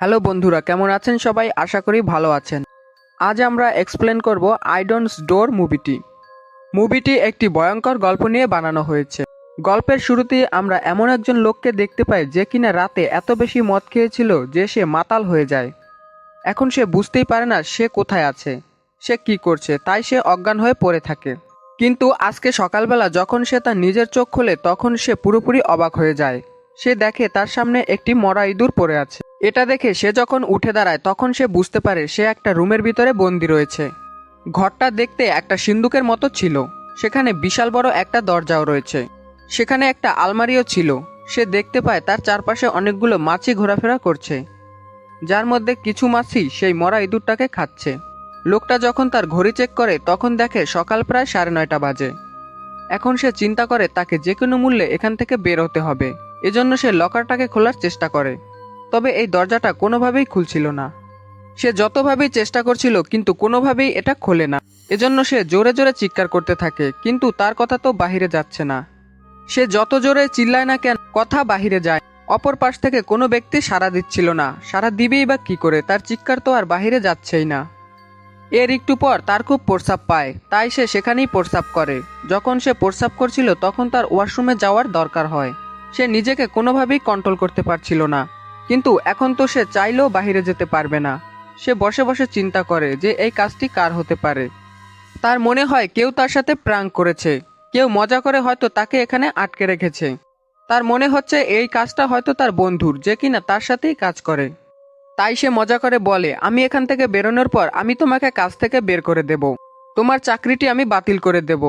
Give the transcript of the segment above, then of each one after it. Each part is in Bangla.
হ্যালো বন্ধুরা, কেমন আছেন সবাই? আশা করি ভালো আছেন। আজ আমরা এক্সপ্লেন করব আই ডোন্টস ডোর মুভিটি। মুভিটি একটি ভয়ঙ্কর গল্প নিয়ে বানানো হয়েছে। গল্পের শুরুতেই আমরা এমন একজন লোককে দেখতে পাই যে কিনা রাতে এত বেশি মদ খেয়েছিল যে সে মাতাল হয়ে যায়। এখন সে বুঝতেই পারে না সে কোথায় আছে, সে কি করছে, তাই সে অজ্ঞান হয়ে পড়ে থাকে। কিন্তু আজকে সকালবেলা যখন সে তার নিজের চোখ খোলে তখন সে পুরোপুরি অবাক হয়ে যায়। সে দেখে তার সামনে একটি মরা ইঁদুর পড়ে আছে। এটা দেখে সে যখন উঠে দাঁড়ায় তখন সে বুঝতে পারে সে একটা রুমের ভিতরে বন্দি রয়েছে। ঘরটা দেখতে একটা সিন্দুকের মতো ছিল, সেখানে বিশাল বড় একটা দরজাও রয়েছে, সেখানে একটা আলমারিও ছিল। সে দেখতে পায় তার চারপাশে অনেকগুলো মাছি ঘোরাফেরা করছে, যার মধ্যে কিছু মাছি সেই মরা ইঁদুরটাকে খাচ্ছে। লোকটা যখন তার ঘড়ি চেক করে তখন দেখে সকাল প্রায় 9:30 বাজে। এখন সে চিন্তা করে তাকে যে কোনো মূল্যে এখান থেকে বের হতে হবে। এজন্য সে লকারটাকে খোলার চেষ্টা করে, তবে এই দরজাটা কোনোভাবেই খুলছিল না। সে যতভাবেই চেষ্টা করছিল কিন্তু কোনোভাবেই এটা খোলে না। এজন্য সে জোরে জোরে চিৎকার করতে থাকে, কিন্তু তার কথা তো বাহিরে যাচ্ছে না। সে যত জোরে চিল্লায় না কেন, কথা বাহিরে যায়। অপর পাশ থেকে কোনো ব্যক্তি সাড়া দিচ্ছিল না। সাড়া দিবেই বা কি করে, তার চিৎকার তো আর বাহিরে যাচ্ছেই না। এর একটু পর তার খুব প্রস্রাব পায়, তাই সে সেখানেই প্রস্রাব করে। যখন সে প্রস্রাব করছিল তখন তার ওয়াশরুমে যাওয়ার দরকার হয়। সে নিজেকে কোনোভাবেই কন্ট্রোল করতে পারছিল না, কিন্তু এখন তো সে চাইলেও বাইরে যেতে পারবে না। সে বসে বসে চিন্তা করে যে এই কাজটি কার হতে পারে। তার মনে হয় কেউ তার সাথে প্র্যাঙ্ক করেছে, কেউ মজা করে হয়তো তাকে এখানে আটকে রেখেছে। তার মনে হচ্ছে এই কাজটা হয়তো তার বন্ধুর, যে কিনা তার সাথেই কাজ করে। তাই সে মজা করে বলে, আমি এখান থেকে বেরোনোর পর আমি তোমাকে কাজ থেকে বের করে দেব, তোমার চাকরিটি আমি বাতিল করে দেব।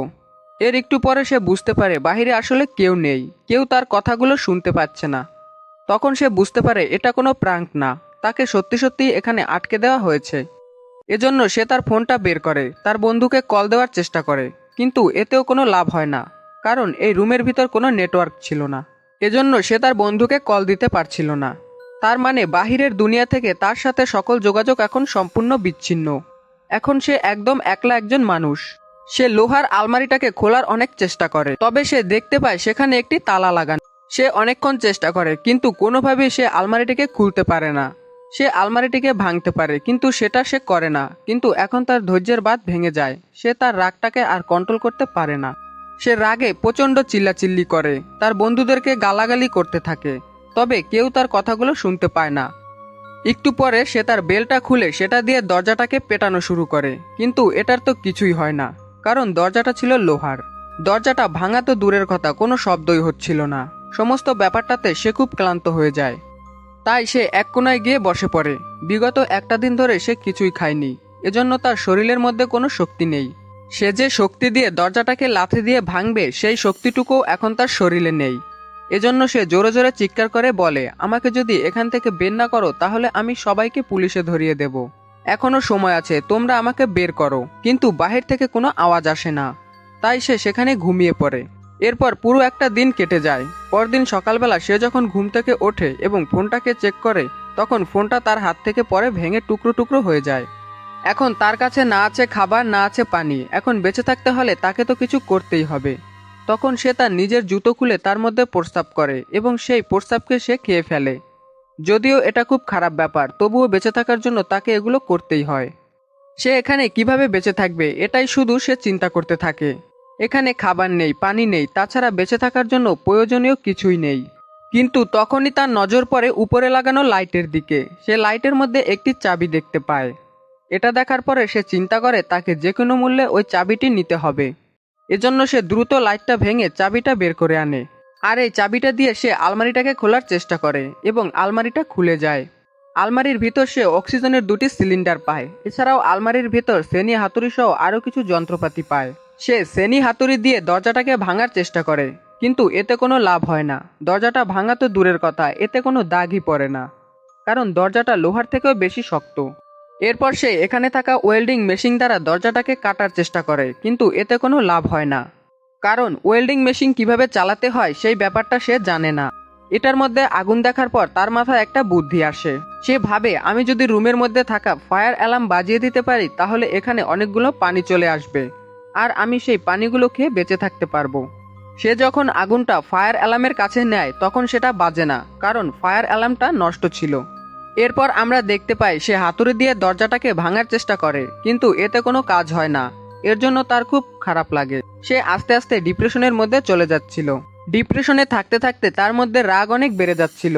এর একটু পরে সে বুঝতে পারে বাইরে আসলে কেউ নেই, কেউ তার কথাগুলো শুনতে পাচ্ছে না। তখন সে বুঝতে পারে এটা কোনো প্রাঙ্ক না, তাকে সত্যি সত্যি এখানে আটকে দেওয়া হয়েছে। এজন্য সে তার ফোনটা বের করে তার বন্ধুকে কল দেওয়ার চেষ্টা করে, কিন্তু এতেও কোনো লাভ হয় না, কারণ এই রুমের ভিতর কোনো নেটওয়ার্ক ছিল না। এজন্য সে তার বন্ধুকে কল দিতে পারছিল না। তার মানে বাহিরের দুনিয়া থেকে তার সাথে সকল যোগাযোগ এখন সম্পূর্ণ বিচ্ছিন্ন। এখন সে একদম একলা একজন মানুষ। সে লোহার আলমারিটাকে খোলার অনেক চেষ্টা করে, তবে সে দেখতে পায় সেখানে একটি তালা লাগানো। সে অনেকক্ষণ চেষ্টা করে কিন্তু কোনোভাবেই সে আলমারিটিকে খুলতে পারে না। সে আলমারিটিকে ভাঙতে পারে কিন্তু সেটা সে করে না। কিন্তু এখন তার ধৈর্যের বাঁধ ভেঙে যায়, সে তার রাগটাকে আর কন্ট্রোল করতে পারে না। সে রাগে প্রচণ্ড চিল্লাচিল্লি করে, তার বন্ধুদেরকে গালাগালি করতে থাকে, তবে কেউ তার কথাগুলো শুনতে পায় না। একটু পরে সে তার বেলটা খুলে সেটা দিয়ে দরজাটাকে পেটানো শুরু করে, কিন্তু এটার তো কিছুই হয় না, কারণ দরজাটা ছিল লোহার। দরজাটা ভাঙা তো দূরের কথা, কোনো শব্দই হচ্ছিল না। সমস্ত ব্যাপারটাতে সে খুব ক্লান্ত হয়ে যায়। তাই সে এক কোণায় গিয়ে বসে পড়ে। বিগত একটা দিন ধরে সে কিছুই খায়নি, এজন্য তার শরীরের মধ্যে কোনো শক্তি নেই। সে যে শক্তি দিয়ে দরজাটাকে লাথি দিয়ে ভাঙবে সেই শক্তিটুকুও এখন তার শরীরে নেই। এজন্য সে জোরে জোরে চিৎকার করে বলে, আমাকে যদি এখান থেকে বের না করো তাহলে আমি সবাইকে পুলিশে ধরিয়ে দেব। এখনো সময় আছে, তোমরা আমাকে বের করো। কিন্তু বাহির থেকে কোনো আওয়াজ আসে না, তাই সে সেখানে ঘুমিয়ে পড়ে। এরপর পুরো একটা দিন কেটে যায়। পরদিন সকালবেলা সে যখন ঘুম থেকে ওঠে এবং ফোনটাকে চেক করে, তখন ফোনটা তার হাত থেকে পড়ে ভেঙে টুকরো টুকরো হয়ে যায়। এখন তার কাছে না আছে খাবার, না আছে পানি। এখন বেঁচে থাকতে হলে তাকে তো কিছু করতেই হবে। তখন সে তার নিজের জুতো খুলে তার মধ্যে প্রস্রাব করে এবং সেই প্রস্রাবকে সে খেয়ে ফেলে। যদিও এটা খুব খারাপ ব্যাপার, তবুও বেঁচে থাকার জন্য তাকে এগুলো করতেই হয়। সে এখানে কিভাবে বেঁচে থাকবে এটাই শুধু সে চিন্তা করতে থাকে। এখানে খাবার নেই, পানি নেই, তাছাড়া বেঁচে থাকার জন্য প্রয়োজনীয় কিছুই নেই। কিন্তু তখনই তার নজর পড়ে উপরে লাগানো লাইটের দিকে। সে লাইটের মধ্যে একটি চাবি দেখতে পায়। এটা দেখার পরে সে চিন্তা করে তাকে যে কোনো মূল্যে ওই চাবিটি নিতে হবে। এজন্য সে দ্রুত লাইটটা ভেঙে চাবিটা বের করে আনে, আর এই চাবিটা দিয়ে সে আলমারিটাকে খোলার চেষ্টা করে এবং আলমারিটা খুলে যায়। আলমারির ভিতর সে অক্সিজেনের 2টি সিলিন্ডার পায়। এছাড়াও আলমারির ভিতর সেনি হাতুড়ি সহ আরও কিছু যন্ত্রপাতি পায়। সে সেনি হাতুড়ি দিয়ে দরজাটাকে ভাঙার চেষ্টা করে, কিন্তু এতে কোনো লাভ হয় না। দরজাটা ভাঙা তো দূরের কথা, এতে কোনো দাগই পড়ে না, কারণ দরজাটা লোহার থেকেও বেশি শক্ত। এরপর সে এখানে থাকা ওয়েল্ডিং মেশিন দ্বারা দরজাটাকে কাটার চেষ্টা করে, কিন্তু এতে কোনো লাভ হয় না, কারণ ওয়েল্ডিং মেশিন কিভাবে চালাতে হয় সেই ব্যাপারটা সে জানে না। এটার মধ্যে আগুন দেখার পর তার মাথায় একটা বুদ্ধি আসে। সে ভাবে, আমি যদি রুমের মধ্যে থাকা ফায়ার অ্যালার্ম বাজিয়ে দিতে পারি তাহলে এখানে অনেকগুলো পানি চলে আসবে, আর আমি সেই পানিগুলো খেয়ে বেঁচে থাকতে পারবো। সে যখন আগুনটা ফায়ার অ্যালার্মের কাছে নেয় তখন সেটা বাজে না, কারণ ফায়ার অ্যালার্মটা নষ্ট ছিল। এরপর আমরা দেখতে পাই সে হাতুড়ি দিয়ে দরজাটাকে ভাঙার চেষ্টা করে, কিন্তু এতে কোনো কাজ হয় না। এর জন্য তার খুব খারাপ লাগে। সে আস্তে আস্তে ডিপ্রেশনের মধ্যে চলে যাচ্ছিল। ডিপ্রেশনে থাকতে থাকতে তার মধ্যে রাগ অনেক বেড়ে যাচ্ছিল।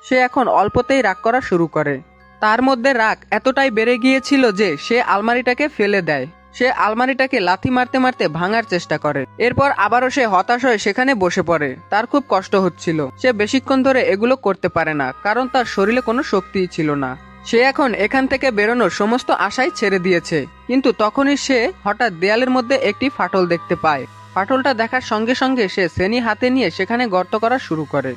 সে এখন অল্পতেই রাগ করা শুরু করে। তার মধ্যে রাগ এতটাই বেড়ে গিয়েছিল যে সে আলমারিটাকে ফেলে দেয়। সে আলমারিটাকে লাথি মারতে মারতে ভাঙার চেষ্টা করে। এরপর আবারও সে হতাশ হয়ে সেখানে বসে পড়ে। তার খুব কষ্ট হচ্ছিল। সে বেশিক্ষণ ধরে এগুলো করতে পারে না, কারণ তার শরীরে কোনো শক্তিই ছিল না। সে এখন এখান থেকে বেরোনোর সমস্ত আশাই ছেড়ে দিয়েছে। কিন্তু তখনই সে হঠাৎ দেয়ালের মধ্যে একটি ফাটল দেখতে পায়। ফাটলটা দেখার সঙ্গে সঙ্গে সে ছেনি হাতে নিয়ে সেখানে গর্ত করা শুরু করে।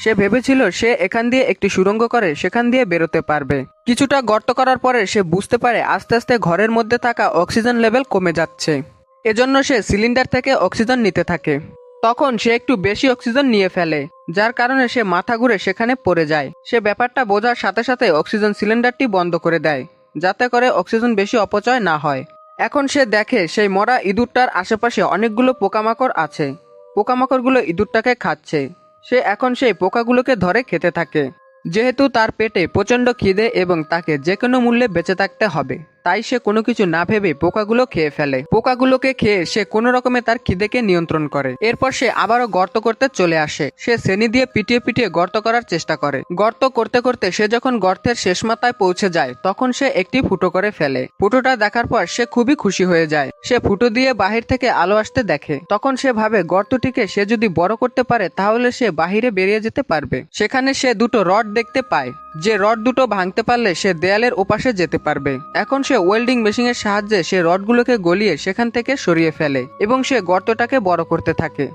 সে ভেবেছিল সে এখান দিয়ে একটি সুড়ঙ্গ করে সেখান দিয়ে বেরোতে পারবে। কিছুটা গর্ত করার পরে সে বুঝতে পারে আস্তে আস্তে ঘরের মধ্যে থাকা অক্সিজেন লেভেল কমে যাচ্ছে। এজন্য সে সিলিন্ডার থেকে অক্সিজেন নিতে থাকে। তখন সে একটু বেশি অক্সিজেন নিয়ে ফেলে, যার কারণে সে মাথা ঘুরে সেখানে পড়ে যায়। সে ব্যাপারটা বোঝার সাথে সাথে অক্সিজেন সিলিন্ডারটি বন্ধ করে দেয়, যাতে করে অক্সিজেন বেশি অপচয় না হয়। এখন সে দেখে সেই মরা ইঁদুরটার আশেপাশে অনেকগুলো পোকামাকড় আছে। পোকামাকড়গুলো ইঁদুরটাকে খাচ্ছে। সে এখন সেই পোকাগুলোকে ধরে খেতে থাকে। যেহেতু তার পেটে প্রচণ্ড খিদে এবং তাকে যে কোনো মূল্যে বেঁচে থাকতে হবে, তাই সে কোনো কিছু না ভেবে পোকাগুলো খেয়ে ফেলে। পোকাগুলোকে খেয়ে সে কোনো রকমে তার খিদেকে নিয়ন্ত্রণ করে। এরপর সে আবারও গর্ত করতে চলে আসে। সে ছেনি দিয়ে পিটিয়ে পিটিয়ে গর্ত করার চেষ্টা করে। গর্ত করতে করতে সে যখন গর্তের শেষ মাথায় পৌঁছে যায়, তখন সে একটি ফুটো করে ফেলে। ফুটোটা দেখার পর সে খুবই খুশি হয়ে যায়। সে ফুটো দিয়ে বাহির থেকে আলো আসতে দেখে। তখন সে ভাবে গর্তটিকে সে যদি বড় করতে পারে তাহলে সে বাহিরে বেরিয়ে যেতে পারবে। সেখানে সে দুটো রড দেখতে পায়, যে রড দুটো ভাঙতে পারলে সে দেয়ালের ওপাশে যেতে পারবে। এখন সে ওয়েল্ডিং মেশিনের সাহায্যে সে রডগুলোকে গলিয়ে সেখান থেকে সরিয়ে ফেলে এবং সে গর্তটাকে বড় করতে থাকে।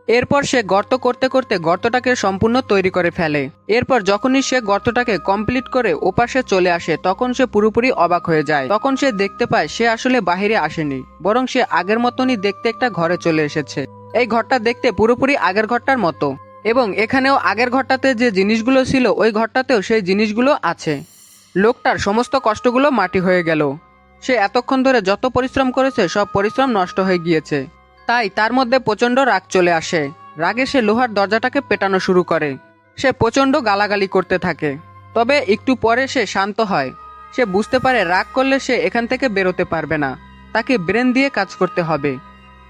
এরপর সে গর্ত করতে করতে গর্তটাকে সম্পূর্ণ তৈরি করে ফেলে। এরপর যখনই সে গর্তটাকে কমপ্লিট করে ওপাশে চলে আসে, তখন সে পুরোপুরি অবাক হয়ে যায়। তখন সে দেখতে পায় সে আসলে বাহিরে আসেনি, বরং সে আগের মতনই দেখতে একটা ঘরে চলে এসেছে। এই ঘরটা দেখতে পুরোপুরি আগের ঘরটার মতো, এবং এখানেও আগের ঘরটাতে যে জিনিসগুলো ছিল ওই ঘরটাতেও সেই জিনিসগুলো আছে। লোকটার সমস্ত কষ্টগুলো মাটি হয়ে গেল। সে এতক্ষণ ধরে যত পরিশ্রম করেছে সব পরিশ্রম নষ্ট হয়ে গিয়েছে। তাই তার মধ্যে প্রচণ্ড রাগ চলে আসে। রাগে সে লোহার দরজাটাকে পেটানো শুরু করে। সে প্রচণ্ড গালাগালি করতে থাকে। তবে একটু পরে সে শান্ত হয়। সে বুঝতে পারে রাগ করলে সে এখান থেকে বেরোতে পারবে না, তাকে ব্রেন দিয়ে কাজ করতে হবে।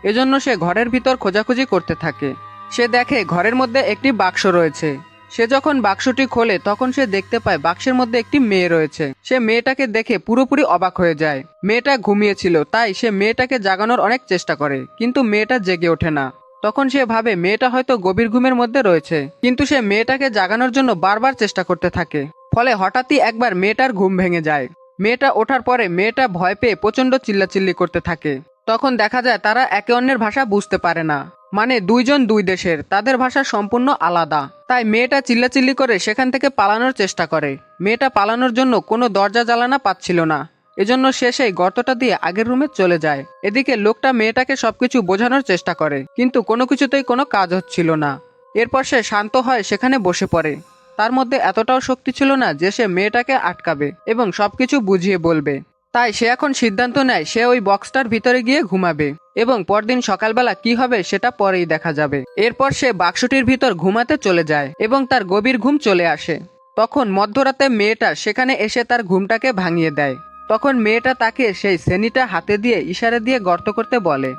এজন্য সে ঘরের ভিতর খোঁজাখুঁজি করতে থাকে। সে দেখে ঘরের মধ্যে একটি বাক্স রয়েছে। সে যখন বাক্সটি খোলে তখন সে দেখতে পায় বাক্সের মধ্যে একটি মেয়ে রয়েছে। সে মেয়েটাকে দেখে পুরোপুরি অবাক হয়ে যায়। মেয়েটা ঘুমিয়েছিল, তাই সে মেয়েটাকে জাগানোর অনেক চেষ্টা করে, কিন্তু মেয়েটা জেগে ওঠে না। তখন সে ভাবে মেয়েটা হয়তো গভীর ঘুমের মধ্যে রয়েছে, কিন্তু সে মেয়েটাকে জাগানোর জন্য বারবার চেষ্টা করতে থাকে। ফলে হঠাৎই একবার মেয়েটার ঘুম ভেঙে যায়। মেয়েটা ওঠার পরে মেয়েটা ভয় পেয়ে প্রচণ্ড চিল্লাচিল্লি করতে থাকে। তখন দেখা যায় তারা একে অন্যের ভাষা বুঝতে পারে না। মানে দুইজন দুই দেশের, তাদের ভাষা সম্পূর্ণ আলাদা। তাই মেয়েটা চিল্লাচিল্লি করে সেখান থেকে পালানোর চেষ্টা করে। মেয়েটা পালানোর জন্য কোনো দরজা জ্বালানা পাচ্ছিল না, এজন্য সে সেই গর্তটা দিয়ে আগের রুমে চলে যায়। এদিকে লোকটা মেয়েটাকে সবকিছু বোঝানোর চেষ্টা করে, কিন্তু কোনো কিছুতেই কোনো কাজ হচ্ছিল না। এরপর সে শান্ত হয় সেখানে বসে পড়ে। তার মধ্যে এতটাও শক্তি ছিল না যে সে মেয়েটাকে আটকাবে এবং সবকিছু বুঝিয়ে বলবে। তাই সে এখন সিদ্ধান্ত নেয় সে ওই বক্সটার ভিতরে গিয়ে ঘুমাবে, এবং পরদিন সকালবেলা কি হবে সেটা পরেই দেখা যাবে। এরপর সে বাক্সটির ভিতর ঘুমাতে চলে যায় এবং তার গভীর ঘুম চলে আসে। তখন মধ্যরাতে মেয়েটা সেখানে এসে তার ঘুমটাকে ভাঙিয়ে দেয়। তখন মেয়েটা তাকে সেই ছেনিটা হাতে দিয়ে ইশারা দিয়ে গর্ত করতে বলে।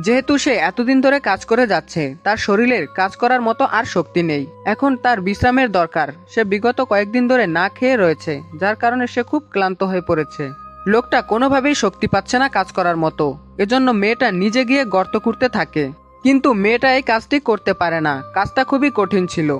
যেহেতু সে এতদিন ধরে কাজ করে যাচ্ছে, তার শরীরের কাজ করার মতো আর শক্তি নেই। এখন তার বিশ্রামের দরকার। সে বিগত কয়েকদিন ধরে না খেয়ে রয়েছে, যার কারণে সে খুব ক্লান্ত হয়ে পড়েছে। লোকটা কোনোভাবেই শক্তি পাচ্ছে না কাজ করার মতো, এজন্য মেয়েটা নিজে গিয়ে গর্ত খুঁড়তে থাকে। কিন্তু মেয়েটা এই কাজটি করতে পারে না, কাজটা খুবই কঠিন ছিল।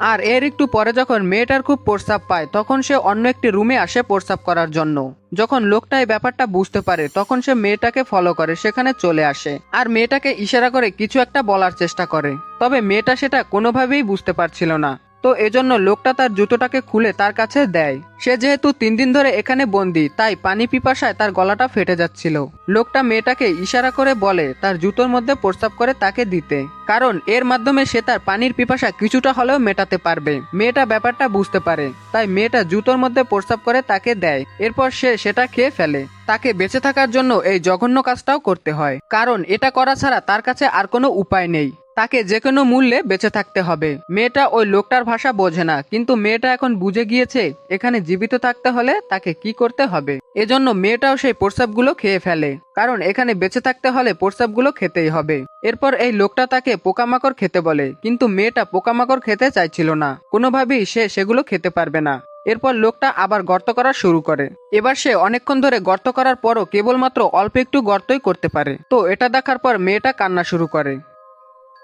আর এর একটু পরে যখন মেয়েটার খুব প্রস্রাব পায়, তখন সে অন্য একটি রুমে আসে প্রস্রাব করার জন্য। যখন লোকটা এই ব্যাপারটা বুঝতে পারে, তখন সে মেয়েটাকে ফলো করে সেখানে চলে আসে আর মেয়েটাকে ইশারা করে কিছু একটা বলার চেষ্টা করে। তবে মেয়েটা সেটা কোনোভাবেই বুঝতে পারছিল না। তো এজন্য লোকটা তার জুতোটাকে খুলে তার কাছে দেয়। সে যেহেতু 3 দিন ধরে এখানে বন্দি, তাই পানি পিপাসায় তার গলাটা ফেটে যাচ্ছিল। লোকটা মেয়েটাকে ইশারা করে বলে তার জুতোর মধ্যে প্রস্রাব করে তাকে দিতে, কারণ এর মাধ্যমে সে তার পানির পিপাসা কিছুটা হলেও মেটাতে পারবে। মেয়েটা ব্যাপারটা বুঝতে পারে, তাই মেয়েটা জুতোর মধ্যে প্রস্রাব করে তাকে দেয়। এরপর সে সেটা খেয়ে ফেলে। তাকে বেঁচে থাকার জন্য এই জঘন্য কাজটাও করতে হয়, কারণ এটা করা ছাড়া তার কাছে আর কোনো উপায় নেই। তাকে যে কোনো মূল্যে বেঁচে থাকতে হবে। মেয়েটা ওই লোকটার ভাষা বোঝে না, কিন্তু মেয়েটা এখন বুঝে গিয়েছে এখানে জীবিত থাকতে হলে তাকে কি করতে হবে। এজন্য মেয়েটাও সেই প্রস্রাবগুলো খেয়ে ফেলে, কারণ এখানে বেঁচে থাকতে হলে প্রস্রাবগুলো খেতেই হবে। এরপর এই লোকটা তাকে পোকামাকড় খেতে বলে, কিন্তু মেয়েটা পোকামাকড় খেতে চাইছিল না, কোনোভাবেই সে সেগুলো খেতে পারবে না। এরপর লোকটা আবার গর্ত করা শুরু করে। এবার সে অনেকক্ষণ ধরে গর্ত করার পরও কেবলমাত্র অল্প একটু গর্তই করতে পারে। তো এটা দেখার পর মেয়েটা কান্না শুরু করে,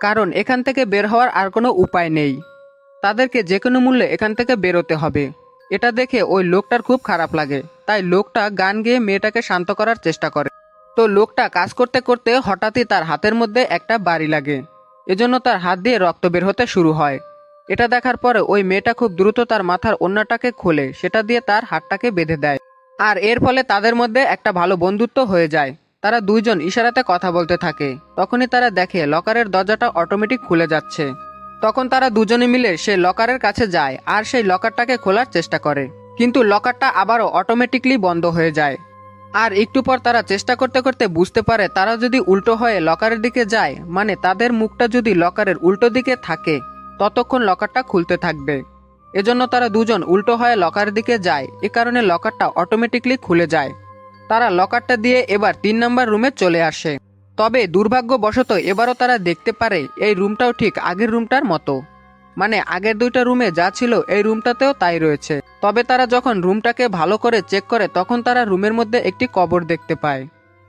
কারণ এখান থেকে বের হওয়ার আর কোনো উপায় নেই। তাদেরকে যে কোনো মূল্যে এখান থেকে বেরোতে হবে। এটা দেখে ওই লোকটার খুব খারাপ লাগে, তাই লোকটা গান গেয়ে মেয়েটাকে শান্ত করার চেষ্টা করে। তো লোকটা কাজ করতে করতে হঠাৎই তার হাতের মধ্যে একটা বাড়ি লাগে, এজন্য তার হাত দিয়ে রক্ত বের হতে শুরু হয়। এটা দেখার পরে ওই মেয়েটা খুব দ্রুত তার মাথার ওড়নাটাকে খুলে সেটা দিয়ে তার হাতটাকে বেঁধে দেয়। আর এর ফলে তাদের মধ্যে একটা ভালো বন্ধুত্ব হয়ে যায়। তারা দুইজন ইশারাতে কথা বলতে থাকে। তখনই তারা দেখে লকারের দরজাটা অটোমেটিক খুলে যাচ্ছে। তখন তারা দুজনে মিলে সেই লকারের কাছে যায় আর সেই লকারটাকে খোলার চেষ্টা করে, কিন্তু লকারটা আবারও অটোমেটিকলি বন্ধ হয়ে যায়। আর একটু পর তারা চেষ্টা করতে করতে বুঝতে পারে তারা যদি উল্টো হয়ে লকারের দিকে যায়, মানে তাদের মুখটা যদি লকারের উল্টো দিকে থাকে, ততক্ষণ লকারটা খুলতে থাকবে। এজন্য তারা দুজন উল্টো হয়ে লকারের দিকে যায়, এ কারণে লকারটা অটোমেটিকলি খুলে যায়। তারা লকারটা দিয়ে এবার 3 নম্বর রুমে চলে আসে। তবে দুর্ভাগ্যবশত এবারও তারা দেখতে পারে এই রুমটাও ঠিক আগের রুমটার মতো, মানে আগের দুইটা রুমে যা ছিল এই রুমটাতেও তাই রয়েছে। তবে তারা যখন রুমটাকে ভালো করে চেক করে তখন তারা রুমের মধ্যে একটি কবর দেখতে পায়।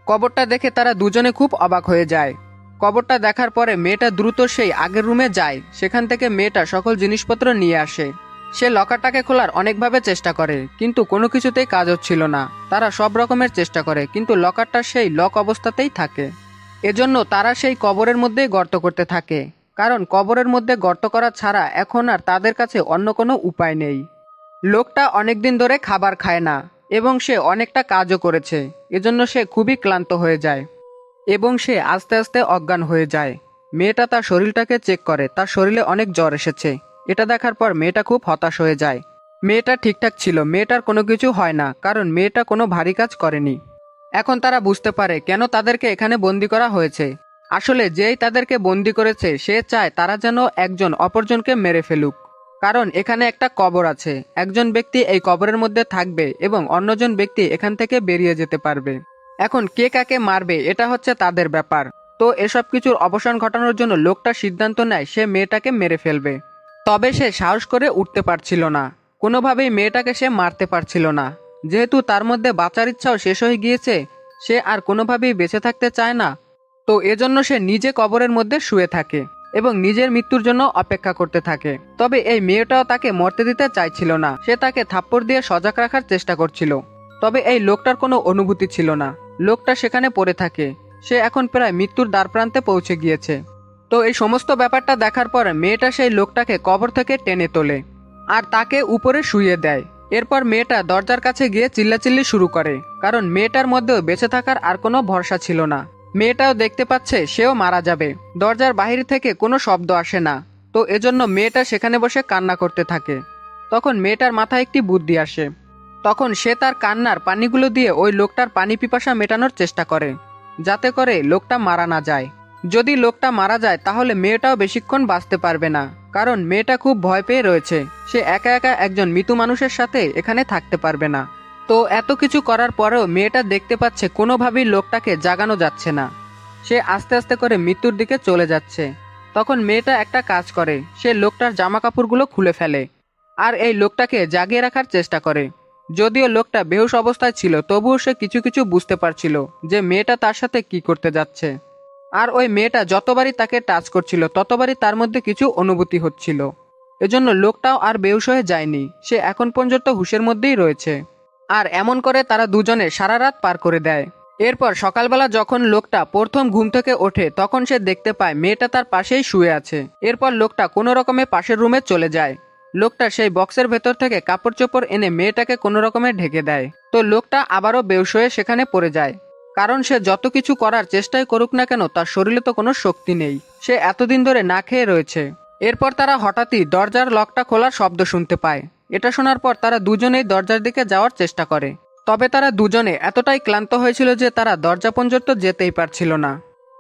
কবরটা দেখে তারা দুজনে খুব অবাক হয়ে যায়। কবরটা দেখার পরে মেয়েটা দ্রুত সেই আগের রুমে যায়, সেখান থেকে মেয়েটা সকল জিনিসপত্র নিয়ে আসে। সে লকারটাকে খোলার অনেকভাবে চেষ্টা করে, কিন্তু কোনো কিছুতেই কাজ হচ্ছিল না। তারা সব রকমের চেষ্টা করে, কিন্তু লকারটা সেই লক অবস্থাতেই থাকে। এজন্য তারা সেই কবরের মধ্যেই গর্ত করতে থাকে, কারণ কবরের মধ্যে গর্ত করা ছাড়া এখন আর তাদের কাছে অন্য কোনো উপায় নেই। লোকটা অনেকদিন ধরে খাবার খায় না এবং সে অনেকটা কাজও করেছে, এজন্য সে খুবই ক্লান্ত হয়ে যায় এবং সে আস্তে আস্তে অজ্ঞান হয়ে যায়। মেয়েটা তার শরীরটাকে চেক করে, তার শরীরে অনেক জ্বর এসেছে। এটা দেখার পর মেয়েটা খুব হতাশ হয়ে যায়। মেয়েটা ঠিকঠাক ছিল, মেয়েটার কোনো কিছু হয় না, কারণ মেয়েটা কোনো ভারী কাজ করেনি। এখন তারা বুঝতে পারে কেন তাদেরকে এখানে বন্দি করা হয়েছে। আসলে যেই তাদেরকে বন্দি করেছে সে চায় তারা যেন একজন অপরজনকে মেরে ফেলুক, কারণ এখানে একটা কবর আছে। একজন ব্যক্তি এই কবরের মধ্যে থাকবে এবং অন্যজন ব্যক্তি এখান থেকে বেরিয়ে যেতে পারবে। এখন কে কাকে মারবে এটা হচ্ছে তাদের ব্যাপার। তো এসব কিছুর অবসান ঘটানোর জন্য লোকটা সিদ্ধান্ত নেয় সে মেয়েটাকে মেরে ফেলবে। তবে সে সাহস করে উঠতে পারছিল না, কোনোভাবেই মেয়েটাকে সে মারতে পারছিল না। যেহেতু তার মধ্যে বাঁচার ইচ্ছাও শেষ হয়ে গিয়েছে, সে আর কোনোভাবেই বেঁচে থাকতে চায় না। তো এজন্য সে নিজে কবরের মধ্যে শুয়ে থাকে এবং নিজের মৃত্যুর জন্য অপেক্ষা করতে থাকে। তবে এই মেয়েটাও তাকে মরতে দিতে চাইছিল না, সে তাকে থাপ্পড় দিয়ে সজাগ রাখার চেষ্টা করছিল। তবে এই লোকটার কোনো অনুভূতি ছিল না। লোকটা সেখানে পড়ে থাকে, সে এখন প্রায় মৃত্যুর দ্বারপ্রান্তে পৌঁছে গিয়েছে। তো এই সমস্ত ব্যাপারটা দেখার পর মেয়েটা সেই লোকটাকে কবর থেকে টেনে তোলে আর তাকে উপরে শুইয়ে দেয়। এরপর মেয়েটা দরজার কাছে গিয়ে চিল্লাচিল্লি শুরু করে, কারণ মেয়েটার মধ্যেও বেঁচে থাকার আর কোনো ভরসা ছিল না। মেয়েটাও দেখতে পাচ্ছে সেও মারা যাবে। দরজার বাহির থেকে কোনো শব্দ আসে না, তো এজন্য মেয়েটা সেখানে বসে কান্না করতে থাকে। তখন মেয়েটার মাথায় একটি বুদ্ধি আসে। তখন সে তার কান্নার পানিগুলো দিয়ে ওই লোকটার পানি পিপাসা মেটানোর চেষ্টা করে, যাতে করে লোকটা মারা না যায়। যদি লোকটা মারা যায় তাহলে মেয়েটাও বেশিক্ষণ বাঁচতে পারবে না, কারণ মেয়েটা খুব ভয় পেয়ে রয়েছে। সে একা একা একজন মৃত মানুষের সাথে এখানে থাকতে পারবে না। তো এত কিছু করার পরেও মেয়েটা দেখতে পাচ্ছে কোনোভাবেই লোকটাকে জাগানো যাচ্ছে না। সে আস্তে আস্তে করে মৃত্যুর দিকে চলে যাচ্ছে। তখন মেয়েটা একটা কাজ করে, সে লোকটার জামা কাপড়গুলো খুলে ফেলে আর এই লোকটাকে জাগিয়ে রাখার চেষ্টা করে। যদিও লোকটা বেহুশ অবস্থায় ছিল, তবুও সে কিছু কিছু বুঝতে পারছিল যে মেয়েটা তার সাথে কি করতে যাচ্ছে। আর ওই মেয়েটা যতবারই তাকে টাচ করছিল ততবারই তার মধ্যে কিছু অনুভূতি হচ্ছিল। এজন্য লোকটাও আর বেহুশ হয়ে যায়নি, সে এখন পর্যন্ত হুঁশের মধ্যেই রয়েছে। আর এমন করে তারা দুজনে সারা রাত পার করে দেয়। এরপর সকালবেলা যখন লোকটা প্রথম ঘুম থেকে ওঠে তখন সে দেখতে পায় মেয়েটা তার পাশেই শুয়ে আছে। এরপর লোকটা কোনো রকমে পাশের রুমে চলে যায়। লোকটা সেই বক্সের ভেতর থেকে কাপড় চোপড় এনে মেয়েটাকে কোনো রকমে ঢেকে দেয়। তো লোকটা আবারও বেহুশ হয়ে সেখানে পড়ে যায়, কারণ সে যত কিছু করার চেষ্টাই করুক না কেন তার শরীরে তো কোনো শক্তি নেই, সে এতদিন ধরে না খেয়ে রয়েছে। এরপর তারা হঠাৎই দরজার লকটা খোলার শব্দ শুনতে পায়। এটা শোনার পর তারা দুজনেই দরজার দিকে যাওয়ার চেষ্টা করে। তবে তারা দুজনে এতটাই ক্লান্ত হয়েছিল যে তারা দরজা পর্যন্ত যেতেই পারছিল না।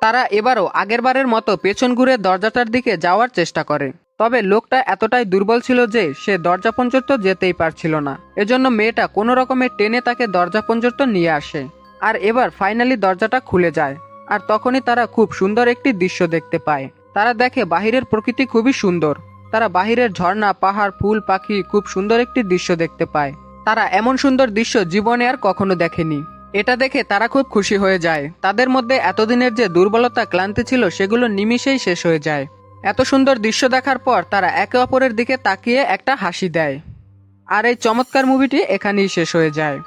তারা এবারও আগেরবারের মতো পেছন ঘুরে দরজাটার দিকে যাওয়ার চেষ্টা করে। তবে লোকটা এতটাই দুর্বল ছিল যে সে দরজা পর্যন্ত যেতেই পারছিল না। এজন্য মেয়েটা কোনো রকমে টেনে তাকে দরজা পর্যন্ত নিয়ে আসে। আর এবার ফাইনালি দরজাটা খুলে যায়। আর তখনই তারা খুব সুন্দর একটি দৃশ্য দেখতে পায়। তারা দেখে বাহিরের প্রকৃতি খুবই সুন্দর। তারা বাহিরের ঝর্ণা, পাহাড়, ফুল, পাখি খুব সুন্দর একটি দৃশ্য দেখতে পায়। তারা এমন সুন্দর দৃশ্য জীবনে আর কখনো দেখেনি। এটা দেখে তারা খুব খুশি হয়ে যায়। তাদের মধ্যে এতদিনের যে দুর্বলতা, ক্লান্তি ছিল সেগুলো নিমিষেই শেষ হয়ে যায়। এত সুন্দর দৃশ্য দেখার পর তারা একে অপরের দিকে তাকিয়ে একটা হাসি দেয়। আর এই চমৎকার মুভিটি এখানেই শেষ হয়ে যায়।